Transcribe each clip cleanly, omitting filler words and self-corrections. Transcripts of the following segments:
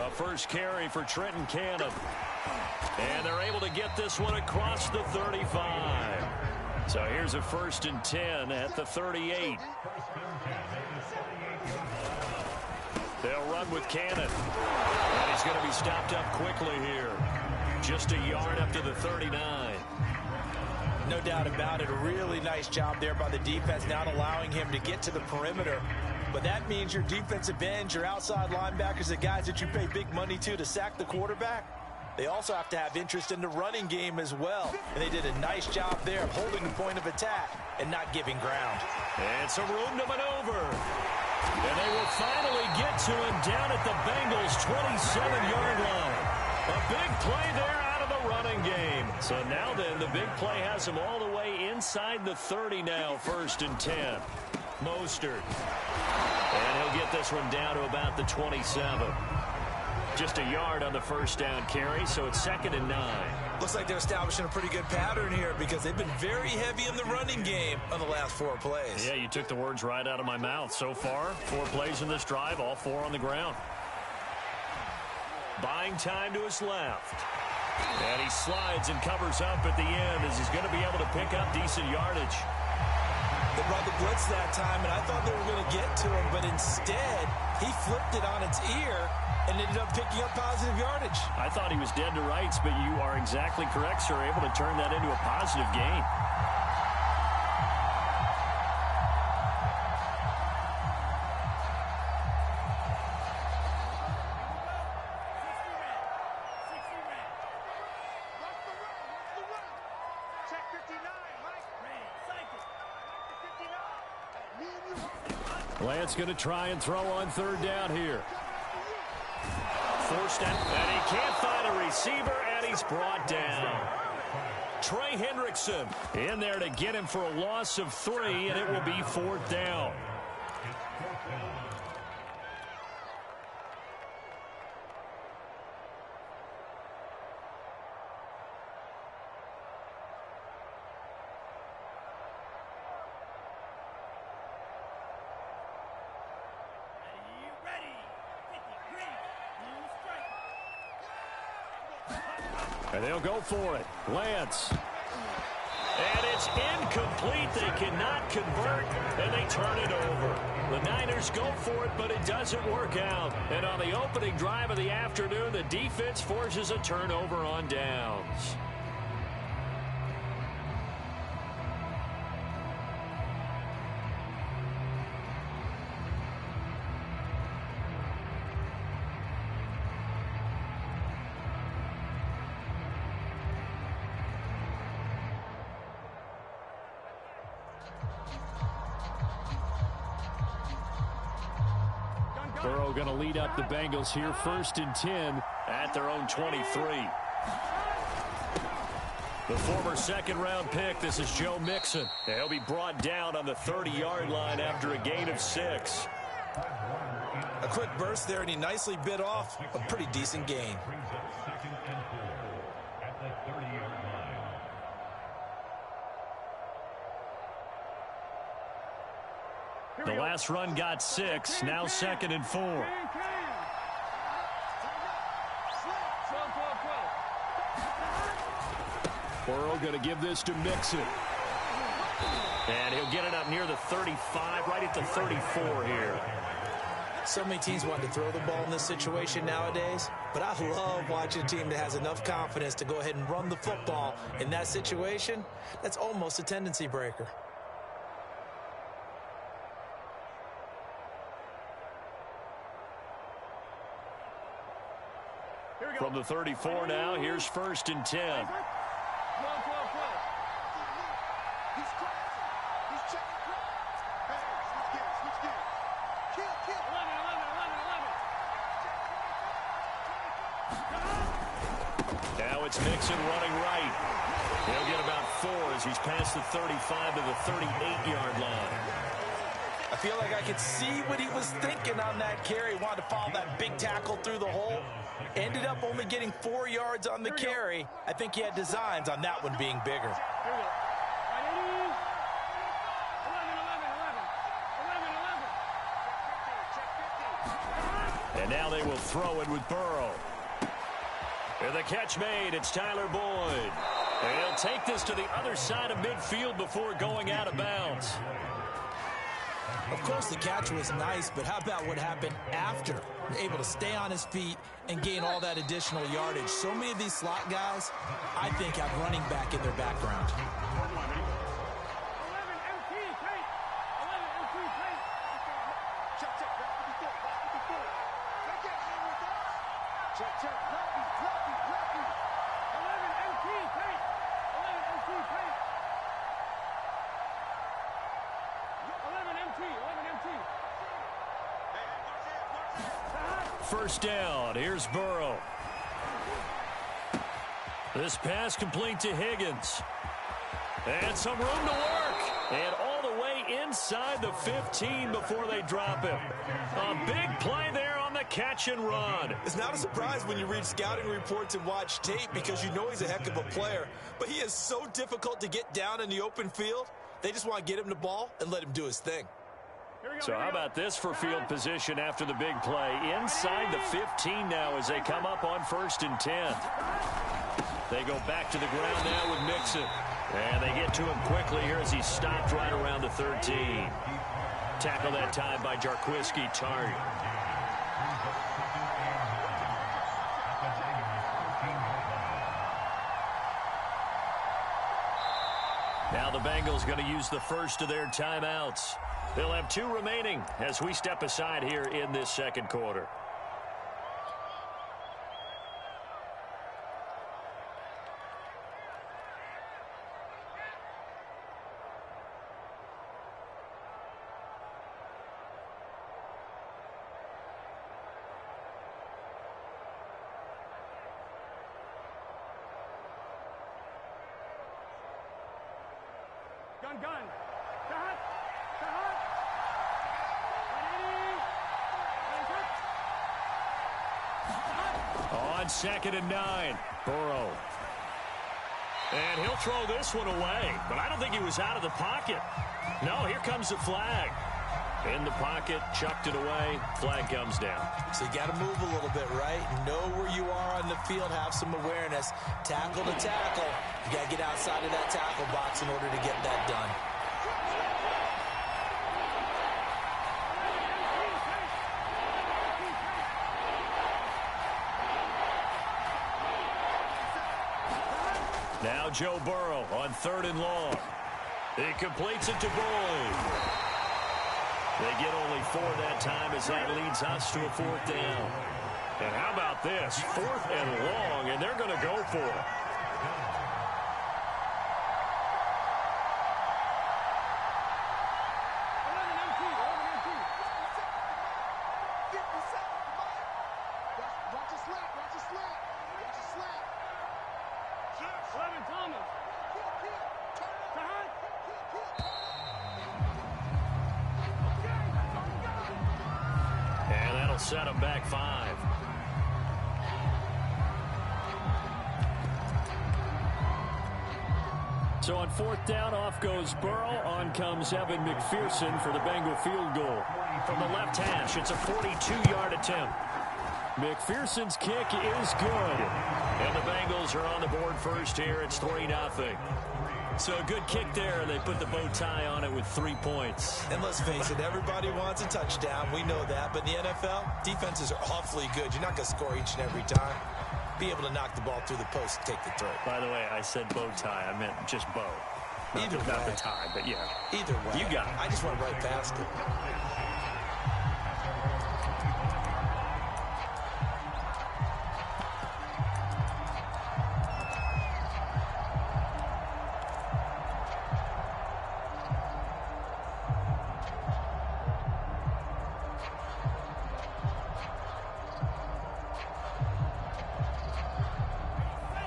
The first carry for Trenton Cannon. And they're able to get this one across the 35. So here's a 1st and 10 at the 38. They'll run with Cannon. And he's going to be stopped up quickly here. Just a yard up to the 39. No doubt about it. A really nice job there by the defense, not allowing him to get to the perimeter. But that means your defensive ends, your outside linebackers, the guys that you pay big money to sack the quarterback, they also have to have interest in the running game as well. And they did a nice job there of holding the point of attack and not giving ground. And some room to maneuver. And they will finally get to him down at the Bengals' 27-yard line. A big play there out of the running game. So now then, the big play has him all the way inside the 30 now, 1st and 10. Mostert. And he'll get this one down to about the 27. Just a yard on the 1st down carry, so it's 2nd and 9. Looks like they're establishing a pretty good pattern here because they've been very heavy in the running game on the last 4 plays. Yeah, you took the words right out of my mouth. So far, 4 plays in this drive, all 4 on the ground. Buying time to his left. And he slides and covers up at the end as he's going to be able to pick up decent yardage. They brought the blitz that time, and I thought they were going to get to him, but instead, he flipped it on its ear and ended up picking up positive yardage. I thought he was dead to rights, but you are exactly correct, sir. Able to turn that into a positive gain. Lance going to try and throw on 3rd down here. Forced out, and he can't find a receiver, and he's brought down. Trey Hendrickson in there to get him for a loss of 3, and it will be 4th down. And they'll go for it. Lance. And it's incomplete. They cannot convert, and they turn it over. The Niners go for it, but it doesn't work out. And on the opening drive of the afternoon, the defense forces a turnover on downs. Burrow going to lead up the Bengals here, 1st and 10 at their own 23. The former 2nd-round pick, this is Joe Mixon. He'll be brought down on the 30-yard line after a gain of 6. A quick burst there, and he nicely bit off a pretty decent gain. The last run got 6, now 2nd and 4. Burrow going to give this to Mixon. And he'll get it up near the 35, right at the 34 here. So many teams want to throw the ball in this situation nowadays, but I love watching a team that has enough confidence to go ahead and run the football in that situation. That's almost a tendency breaker. From the 34 now, here's 1st and 10. Now it's Mixon running right. He'll get about 4 as he's past the 35 to the 38-yard line. I feel like I could see what he was thinking on that carry. Wanted to follow that big tackle through the hole. Ended up only getting 4 yards on the carry. I think he had designs on that one being bigger. And now they will throw it with Burrow. And the catch made. It's Tyler Boyd. And he'll take this to the other side of midfield before going out of bounds. Of course, the catch was nice, but how about what happened after? Able to stay on his feet and gain all that additional yardage. So many of these slot guys, I think, have running back in their background. First down. Here's Burrow. This pass complete to Higgins. And some room to work. And all the way inside the 15 before they drop him. A big play there on the catch and run. It's not a surprise when you read scouting reports and watch tape because you know he's a heck of a player. But he is so difficult to get down in the open field. They just want to get him the ball and let him do his thing. So how about this for field position after the big play? Inside the 15 now as they come up on 1st and 10. They go back to the ground now with Mixon. And they get to him quickly here as he stopped right around the 13. Tackle that time by Jarquiski Tartt. Now the Bengals going to use the first of their timeouts. They'll have 2 remaining as we step aside here in this second quarter. Gun. On 2nd and 9, Burrow. And he'll throw this one away, but I don't think he was out of the pocket. No, here comes the flag. In the pocket, chucked it away, flag comes down. So you got to move a little bit, right? Know where you are on the field, have some awareness. Tackle to tackle. You got to get outside of that tackle box in order to get that done. Now Joe Burrow on 3rd and long. He completes it to Boyd. They get only 4 that time as that leads us to a 4th down. And how about this? 4th and long, and they're going to go for it. Set him back 5. So on 4th down, off goes Burrow. On comes Evan McPherson for the Bengal field goal. From the left hash, it's a 42-yard attempt. McPherson's kick is good. And the Bengals are on the board first here. It's 3-0. So a good kick there. They put the bow tie on it with 3 points. And let's face it, everybody wants a touchdown. We know that. But in the NFL, defenses are awfully good. You're not going to score each and every time. Be able to knock the ball through the post and take the throw. By the way, I said bow tie. I meant just bow. Not the tie, but yeah. Either way. You got it. I just went right past it.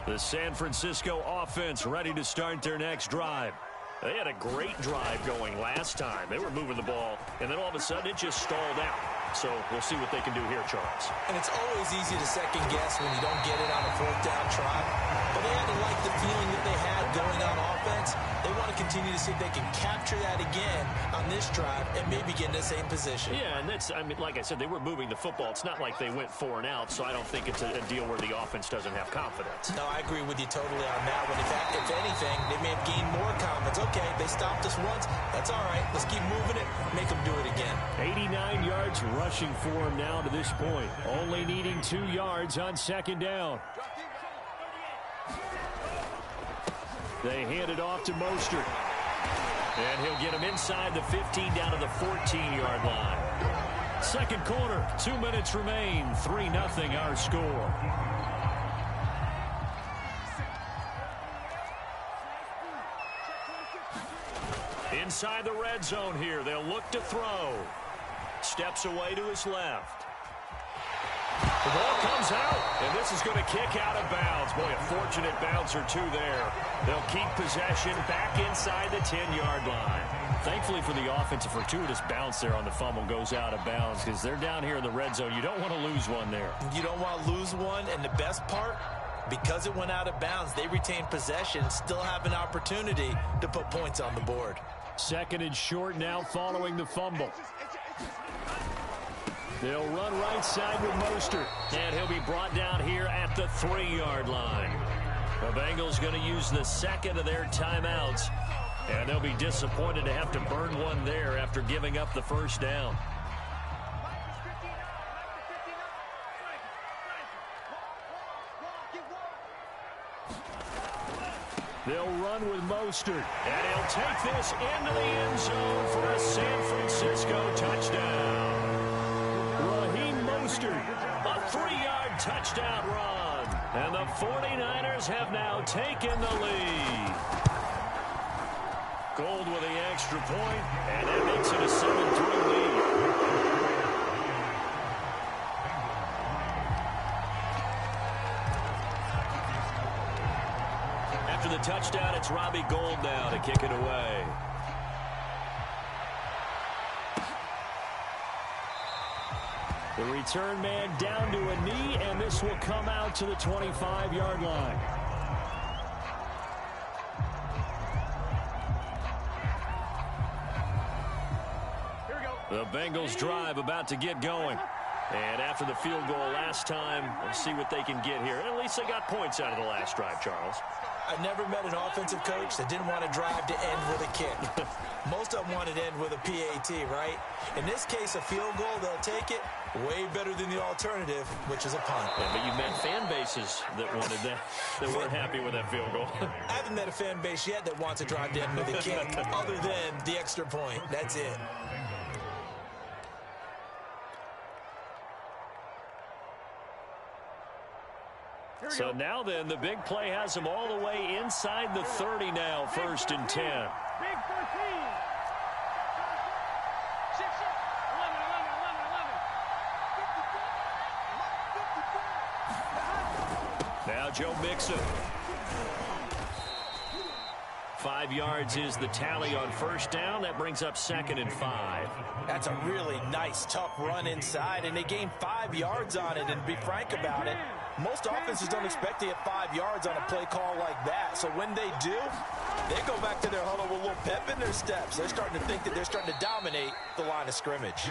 The San Francisco offense ready to start their next drive. They had a great drive going last time. They were moving the ball, and then all of a sudden it just stalled out. So we'll see what they can do here, Charles. And it's always easy to second guess when you don't get it on a fourth down try. But they had to like the feeling that they had going on offense. They want to continue to see if they can capture that again on this drive and maybe get in the same position. Yeah, and that's, I mean, like I said, they were moving the football. It's not like they went 4 and out, so I don't think it's a deal where the offense doesn't have confidence. No, I agree with you totally on that one. In fact, if anything, they may have gained more confidence. Okay, they stopped us once. That's all right. Let's keep moving it. Make them do it again. 89 yards rushing for him now to this point. Only needing 2 yards on second down. They hand it off to Mostert. And he'll get him inside the 15 down to the 14-yard line. Second quarter, 2 minutes remain. 3-0 our score. Inside the red zone here. They'll look to throw. Steps away to his left. The ball comes out, and this is going to kick out of bounds. Boy, a fortunate bounce or two there. They'll keep possession back inside the 10-yard line. Thankfully for the offense, a fortuitous bounce there on the fumble goes out of bounds because they're down here in the red zone. You don't want to lose one there. You don't want to lose one, and the best part, because it went out of bounds, they retain possession, still have an opportunity to put points on the board. Second and short now following the fumble. They'll run right side with Mostert, and he'll be brought down here at the 3-yard line. The Bengals going to use the second of their timeouts, and they'll be disappointed to have to burn one there after giving up the first down. They'll run with Mostert, and he'll take this into the end zone for a San Francisco touchdown. Mostert, a 3-yard touchdown run. And the 49ers have now taken the lead. Gold with the extra point, and that makes it a 7-3 lead. After the touchdown, it's Robbie Gould now to kick it away. The return man down to a knee, and this will come out to the 25-yard line. The Bengals drive about to get going. And after the field goal last time, we'll see what they can get here. And at least they got points out of the last drive, Charles. I've never met an offensive coach that didn't want to drive to end with a kick. Most of them wanted to end with a PAT, right? In this case, a field goal, they'll take it. Way better than the alternative, which is a punt. Yeah, but you met fan bases that wanted that, that weren't happy with that field goal. I haven't met a fan base yet that wants to drive to end with a kick, other than the extra point. That's it. So now then, the big play has them all the way inside the 30 now, 1st and 10. Big 13. Now Joe Mixon. 5 yards is the tally on first down. That brings up 2nd and 5. That's a really nice, tough run inside, and they gained 5 yards on it. And to be frank about it, most offenses don't expect to get 5 yards on a play call like that. So when they do, they go back to their huddle with a little pep in their steps. They're starting to think that they're starting to dominate the line of scrimmage.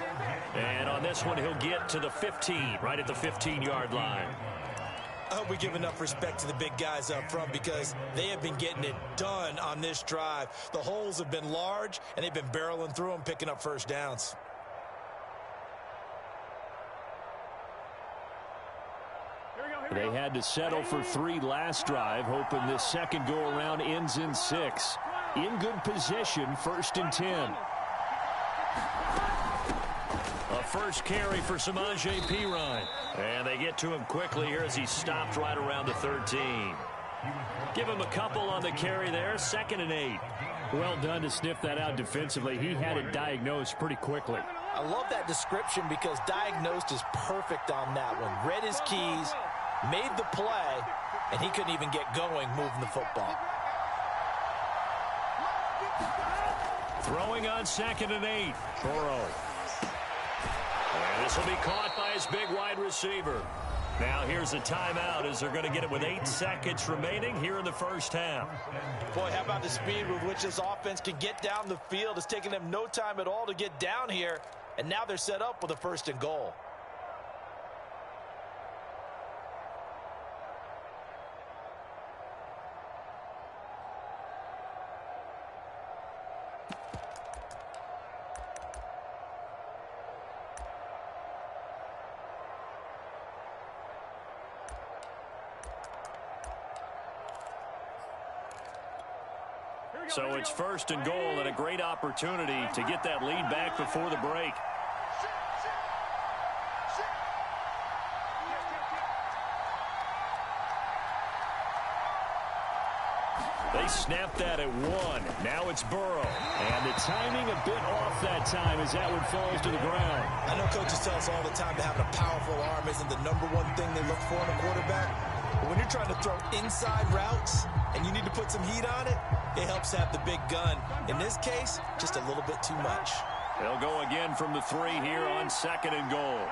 And on this one, he'll get to the 15, right at the 15-yard line. I hope we give enough respect to the big guys up front because they have been getting it done on this drive. The holes have been large, and they've been barreling through them, picking up first downs. They had to settle for 3 last drive, hoping this second go-around ends in 6. In good position, 1st and 10. A first carry for Samaje Perine. And they get to him quickly here as he stopped right around the 13. Give him a couple on the carry there, 2nd and 8. Well done to sniff that out defensively. He had it diagnosed pretty quickly. I love that description because diagnosed is perfect on that one. Read his keys, made the play, and he couldn't even get going moving the football. Throwing on 2nd and 8. Burrow. And This will be caught by his big wide receiver. Now here's a timeout as they're going to get it with 8 seconds remaining here in the first half. Boy, how about the speed with which this offense can get down the field? It's taken them no time at all to get down here, and now they're set up with a 1st and goal. So it's 1st and goal and a great opportunity to get that lead back before the break. They snapped that at 1. Now it's Burrow. And the timing a bit off that time as that one falls to the ground. I know coaches tell us all the time that having a powerful arm isn't the #1 thing they look for in a quarterback. But when you're trying to throw inside routes and you need to put some heat on it, it helps have the big gun. In this case, just a little bit too much. They'll go again from the 3 here on 2nd and goal.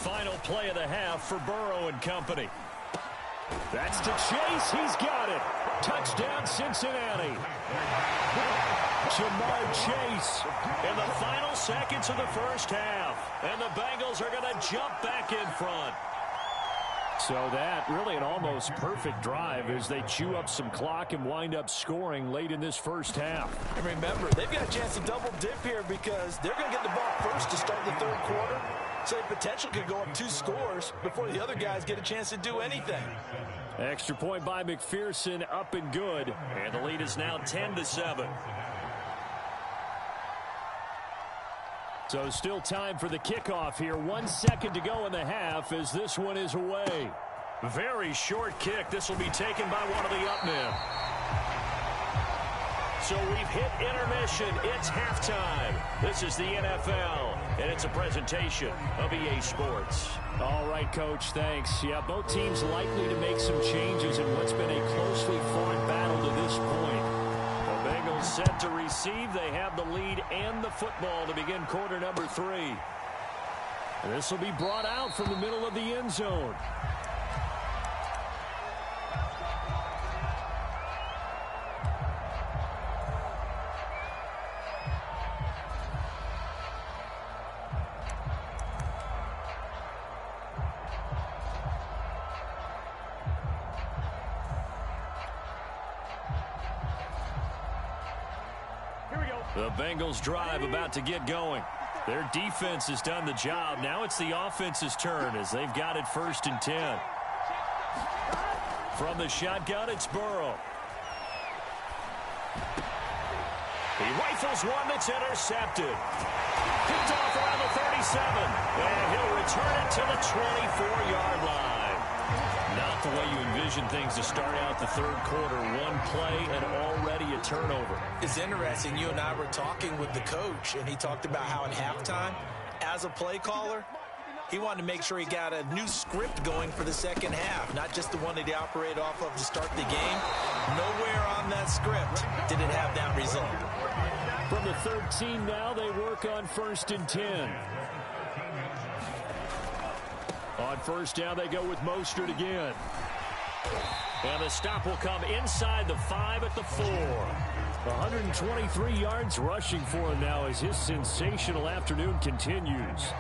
Final play of the half for Burrow and company. That's to Chase. He's got it. Touchdown, Cincinnati. Jamar Chase in the final seconds of the first half. And the Bengals are going to jump back in front. So that really an almost perfect drive as they chew up some clock and wind up scoring late in this first half. And remember, they've got a chance to double dip here because they're going to get the ball first to start the 3rd quarter. So the potential could go up 2 scores before the other guys get a chance to do anything. Extra point by McPherson, up and good. And the lead is now 10-7. So still time for the kickoff here. 1 second to go in the half as this one is away. Very short kick. This will be taken by one of the up men. So we've hit intermission. It's halftime. This is the NFL, and it's a presentation of EA Sports. All right, Coach, thanks. Yeah, both teams likely to make some changes in what's been a closely fought battle to this point. The Bengals set to receive. They have the lead and the football to begin quarter number 3. And this will be brought out from the middle of the end zone. The Bengals drive about to get going. Their defense has done the job. Now it's the offense's turn as they've got it 1st and 10. From the shotgun, it's Burrow. He rifles one that's intercepted. Picked off around the 37. And he'll return it to the 24-yard line. Not the way you envision things to start out the 3rd quarter. 1 play and already a turnover. It's interesting. You and I were talking with the coach, and he talked about how at halftime, as a play caller, he wanted to make sure he got a new script going for the 2nd half, not just the one that he operated off of to start the game. Nowhere on that script did it have that result. From the 13 now, they work on 1st and 10. On 1st down, they go with Mostert again. And the stop will come inside the 5 at the 4. 123 yards rushing for him now as his sensational afternoon continues.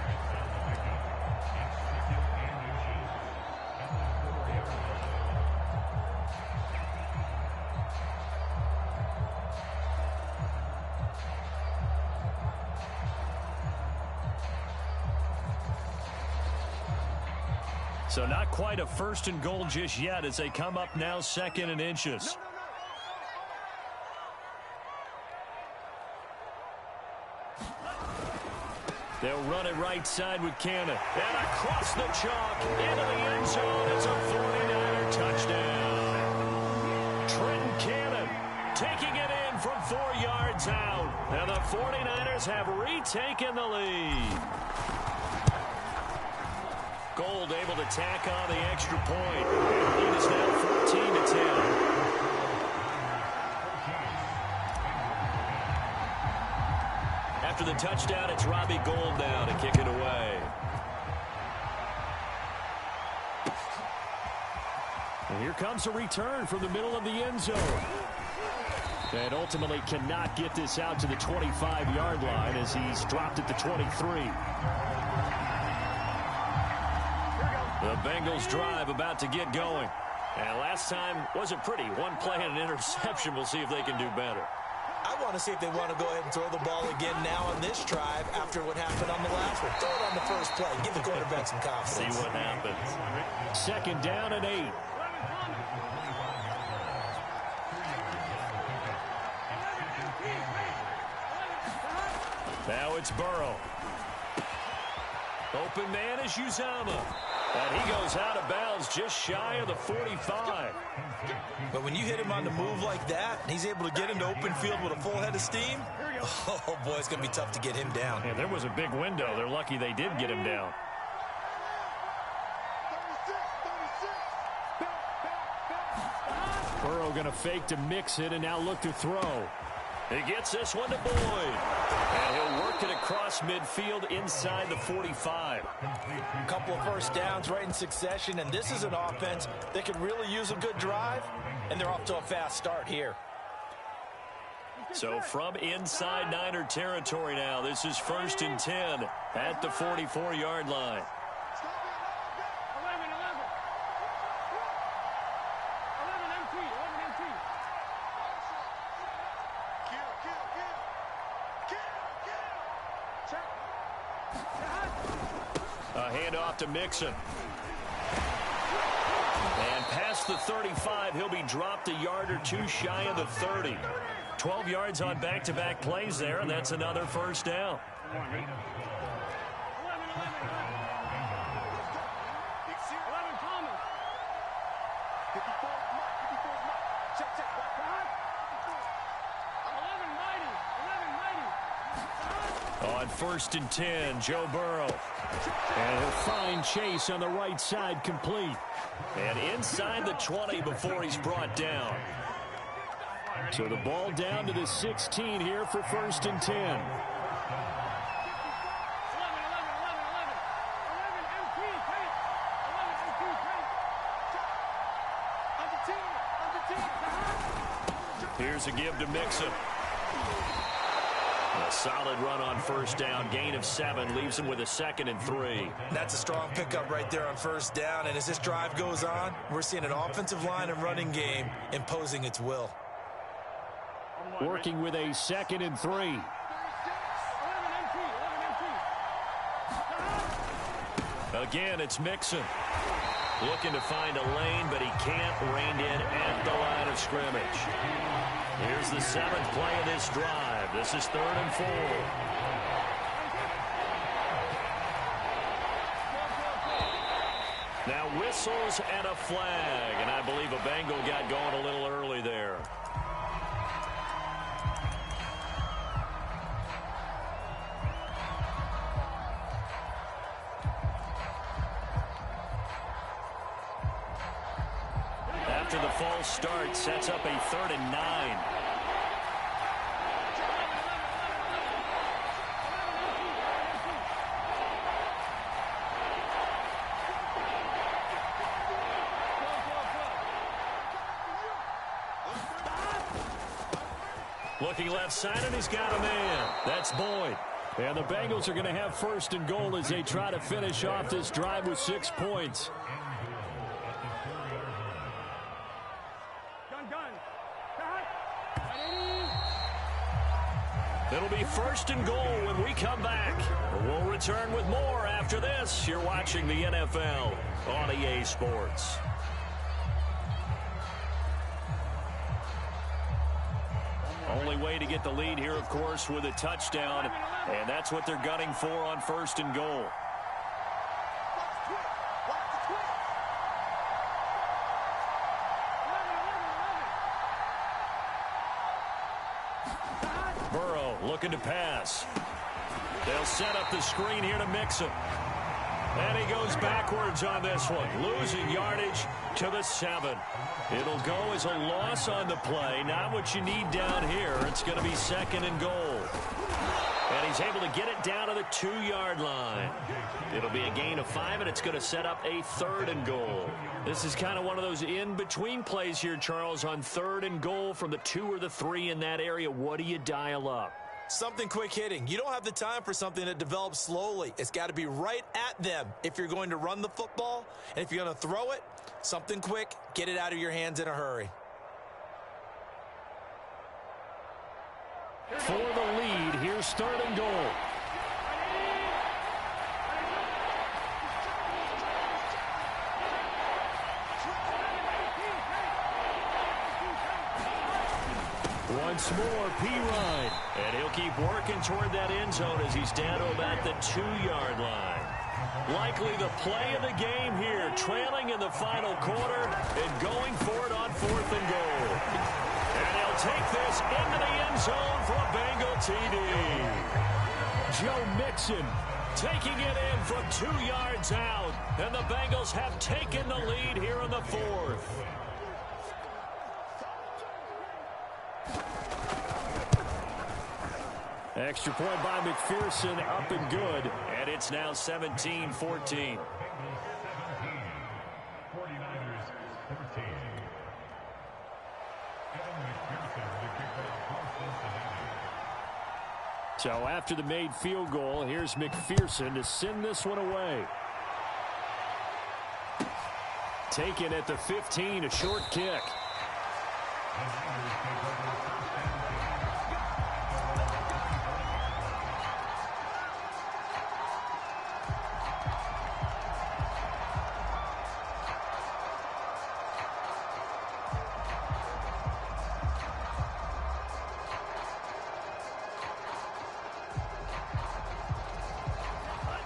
So not quite a 1st and goal just yet as they come up now 2nd and inches. They'll run it right side with Cannon. And across the chalk into the end zone. It's a 49er touchdown. is out, and the 49ers have retaken the lead. Gold able to tack on the extra point. The lead is now 14-10. After the touchdown, it's Robbie Gould now to kick it away. And here comes a return from the middle of the end zone. And ultimately cannot get this out to the 25-yard line as he's dropped at the 23. The Bengals drive about to get going. And last time wasn't pretty. One play and an interception. We'll see if they can do better. I want to see if they want to go ahead and throw the ball again now on this drive after what happened on the last one. Throw it on the first play. Give the quarterback some confidence. See what happens. 2nd down and 8. Now it's Burrow. Open man is Uzama. And he goes out of bounds just shy of the 45. But when you hit him on the move like that, and he's able to get into open field with a full head of steam, oh, boy, it's going to be tough to get him down. Yeah, there was a big window. They're lucky they did get him down. Burrow going to fake to mix it and now look to throw. He gets this one to Boyd. And he'll work it across midfield inside the 45. A couple of first downs right in succession, and this is an offense that could really use a good drive, and they're off to a fast start here. So from inside Niner territory now, this is 1st and 10 at the 44-yard line. A handoff to Mixon. And past the 35, he'll be dropped a yard or two shy of the 30. 12 yards on back-to-back plays there, and that's another 1st down. On 1st and 10, Joe Burrow. And he'll find Chase on the right side complete. And inside the 20 before he's brought down. So the ball down to the 16 here for 1st and 10. Here's a give to Mixon. A solid run on 1st down. Gain of 7 leaves him with a 2nd and 3. That's a strong pickup right there on 1st down. And as this drive goes on, we're seeing an offensive line and running game imposing its will. Working with a 2nd and 3. Again, it's Mixon. Looking to find a lane, but he can't. Reined in at the line of scrimmage. Here's the 7th play of this drive. This is 3rd and 4. Now whistles and a flag, and I believe a Bengal got going a little early there. After the false start, sets up a 3rd and 9. Looking left side, and he's got a man. That's Boyd. And the Bengals are going to have 1st and goal as they try to finish off this drive with 6 points. It'll be 1st and goal when we come back. We'll return with more after this. You're watching the NFL on EA Sports. Only way to get the lead here, of course, with a touchdown. And that's what they're gunning for on 1st and goal. Looking to pass. They'll set up the screen here to mix him. And he goes backwards on this one, losing yardage to the 7. It'll go as a loss on the play. Not what you need down here. It's going to be 2nd and goal. And he's able to get it down to the 2-yard line. It'll be a gain of 5, and it's going to set up a 3rd and goal. This is kind of one of those in-between plays here, Charles, on 3rd and goal from the 2 or the 3 in that area. What do you dial up? Something quick hitting. You don't have the time for something that develops slowly. It's got to be right at them if you're going to run the football. And if you're going to throw it, something quick, get it out of your hands in a hurry. For the lead, here's 3rd and goal. Once more, P-Ryan. And he'll keep working toward that end zone as he's down to about the 2-yard line. Likely the play of the game here, trailing in the final quarter and going for it on 4th and goal. And he'll take this into the end zone for a Bengal TD. Joe Mixon taking it in from 2 yards out. And the Bengals have taken the lead here in the 4th. Extra point by McPherson, up and good. And it's now 17-14. So after the made field goal, here's McPherson to send this one away. Taken at the 15, a short kick.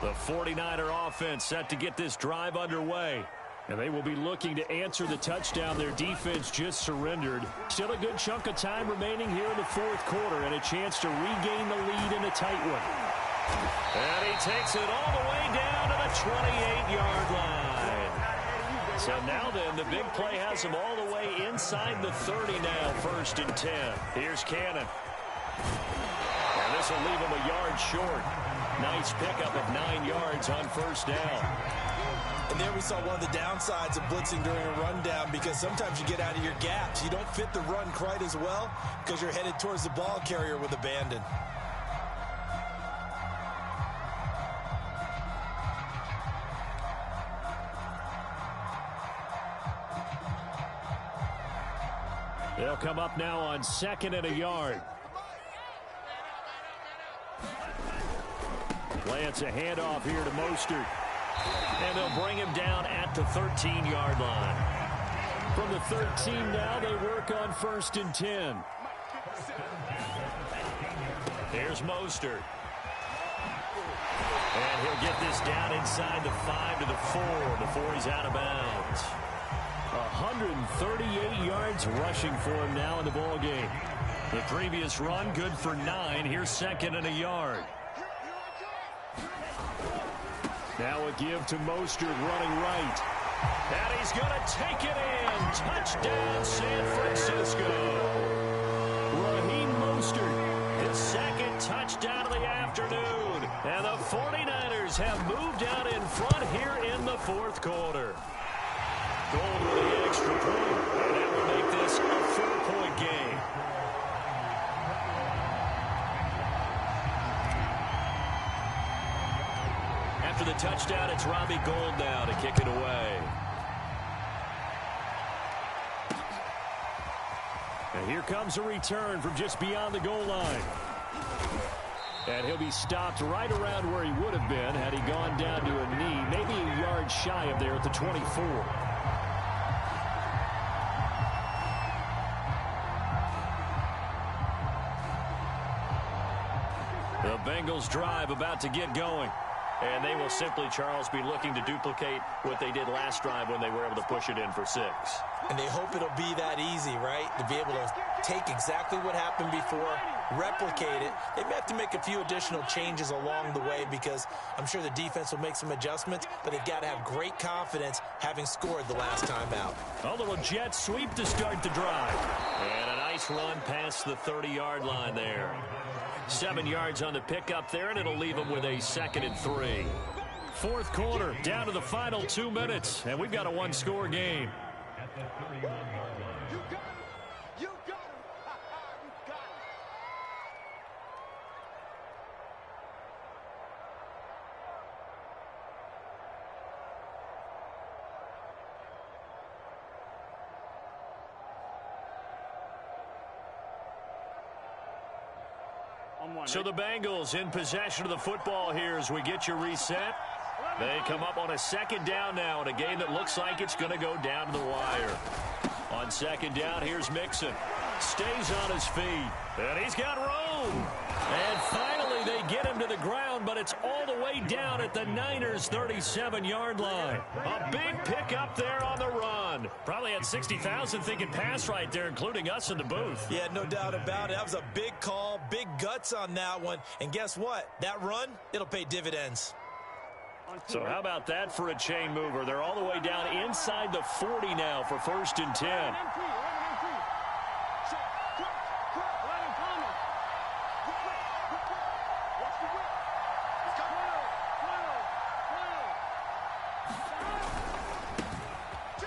The 49er offense set to get this drive underway. And they will be looking to answer the touchdown their defense just surrendered. Still a good chunk of time remaining here in the 4th quarter and a chance to regain the lead in a tight one. And he takes it all the way down to the 28-yard line. So now then, the big play has him all the way inside the 30 now, 1st and 10. Here's Cannon. And this will leave him a yard short. Nice pickup of 9 yards on 1st down. And there we saw one of the downsides of blitzing during a rundown, because sometimes you get out of your gaps. You don't fit the run quite as well because you're headed towards the ball carrier with abandon. They'll come up now on 2nd and a yard. Plants a handoff here to Mostert. And they'll bring him down at the 13-yard line. From the 13 now, they work on 1st and 10. Here's Mostert. And he'll get this down inside the 5 to the 4 before he's out of bounds. 138 yards rushing for him now in the ball game. The previous run good for 9. Here's 2nd and a yard. Now a give to Mostert running right. And he's going to take it in. Touchdown, San Francisco. Raheem Mostert, his 2nd touchdown of the afternoon. And the 49ers have moved out in front here in the 4th quarter. Gold with the extra point. And that will make this a 4-point game. After the touchdown, it's Robbie Gould now to kick it away. And here comes a return from just beyond the goal line. And he'll be stopped right around where he would have been had he gone down to a knee, maybe a yard shy of there at the 24. The Bengals drive about to get going. And they will simply, Charles, be looking to duplicate what they did last drive when they were able to push it in for 6. And they hope it'll be that easy, right? To be able to take exactly what happened before, replicate it. They may have to make a few additional changes along the way because I'm sure the defense will make some adjustments, but they've got to have great confidence having scored the last time out. A little jet sweep to start the drive. And a nice run past the 30-yard line there. 7 yards on the pickup there, and it'll leave them with a 2nd and 3. Fourth quarter, down to the final 2 minutes, and we've got a one-score game. So the Bengals in possession of the football here as we get you reset. They come up on a 2nd down now in a game that looks like it's going to go down to the wire. On 2nd down, here's Mixon. Stays on his feet. And he's got room. And finally they get him to the ground, but it's all the way down at the Niners' 37-yard line. A big pickup there on the run. Probably had 60,000 thinking pass right there, including us in the booth. Yeah, no doubt about it. That was a big call, big guts on that one. And guess what? That run, it'll pay dividends. So how about that for a chain mover? They're all the way down inside the 40 now for 1st and 10.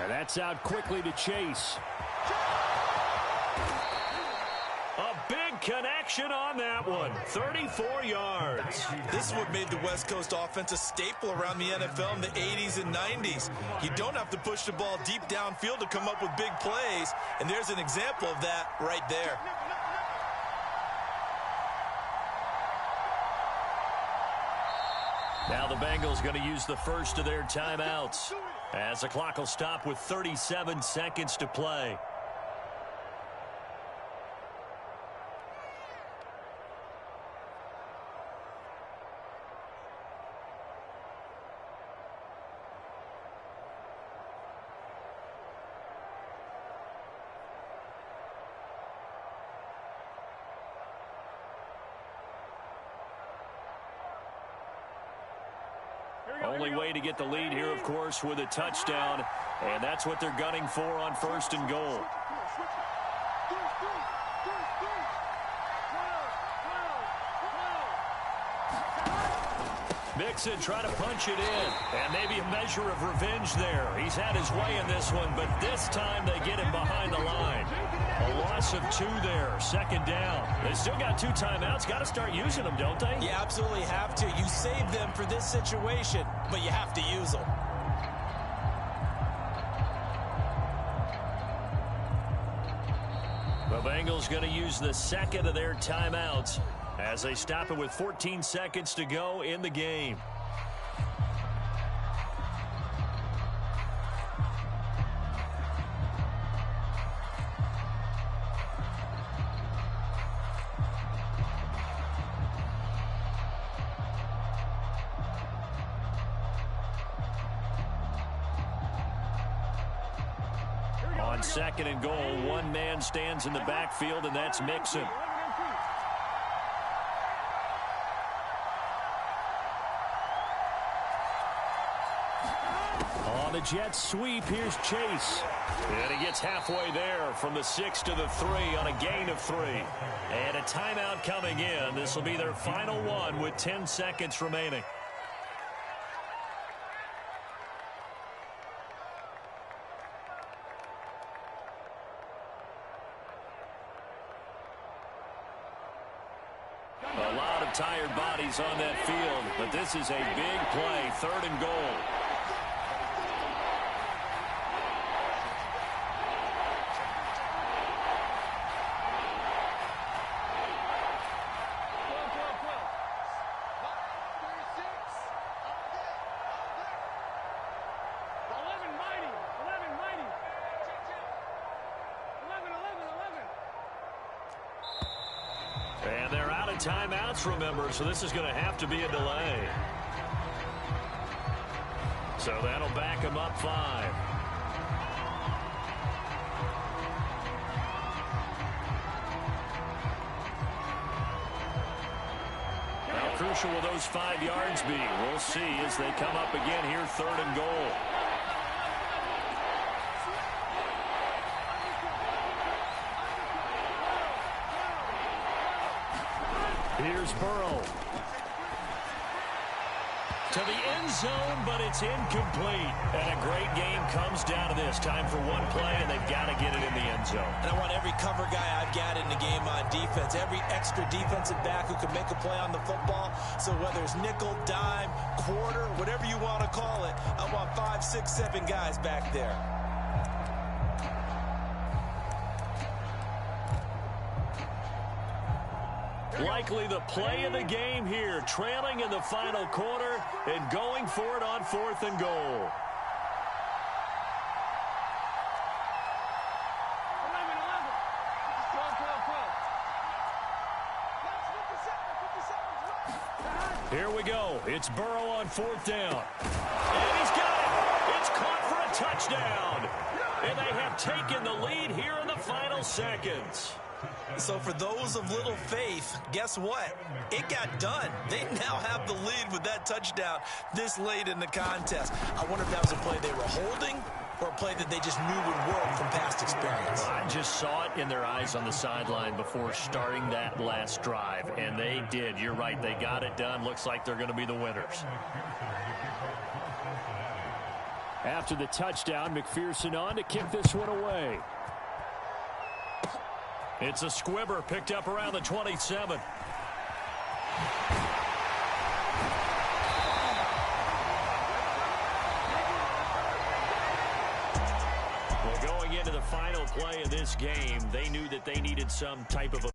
And that's out quickly to Chase. A big connection on that one. 34 yards. This is what made the West Coast offense a staple around the NFL in the 80s and 90s. You don't have to push the ball deep downfield to come up with big plays, and there's an example of that right there. Now the Bengals going to use the first of their timeouts as the clock will stop with 37 seconds to play. Only way to get the lead here, of course, with a touchdown, and that's what they're gunning for on 1st and goal. Mixon trying to punch it in, and maybe a measure of revenge there. He's had his way in this one, but this time they get him behind the line. A loss of 2 there, 2nd down. They still got 2 timeouts. Got to start using them, don't they? You absolutely have to. You save them for this situation, but you have to use them. The Bengals going to use the 2nd of their timeouts as they stop it with 14 seconds to go in the game. On 2nd and goal, one man stands in the backfield, and that's Mixon. On the jet sweep, here's Chase. And he gets halfway there from the 6 to the 3 on a gain of 3. And a timeout coming in. This will be their final one with 10 seconds remaining. A lot of tired bodies on that field, but this is a big play, 3rd and goal. And they're out of timeouts, remember, so this is going to have to be a delay. So that'll back them up 5. crucial will those 5 yards be? We'll see as they come up again here, 3rd and goal. Here's Burrow. To the end zone, but it's incomplete. And a great game comes down to this. Time for one play, and they've got to get it in the end zone. And I want every cover guy I've got in the game on defense, every extra defensive back who can make a play on the football. So whether it's nickel, dime, quarter, whatever you want to call it, I want 5, 6, 7 guys back there. Likely the play of the game here, trailing in the final quarter and going for it on 4th and goal. Here we go. It's Burrow on 4th down. And he's got it. It's caught for a touchdown. And they have taken the lead here in the final seconds. So for those of little faith, guess what? It got done. They now have the lead with that touchdown this late in the contest. I wonder if that was a play they were holding or a play that they just knew would work from past experience. I just saw it in their eyes on the sideline before starting that last drive, and they did. You're right. They got it done. Looks like they're going to be the winners. After the touchdown, McPherson on to kick this one away. It's a squibber picked up around the 27. Well, going into the final play of this game, they knew that they needed some type of a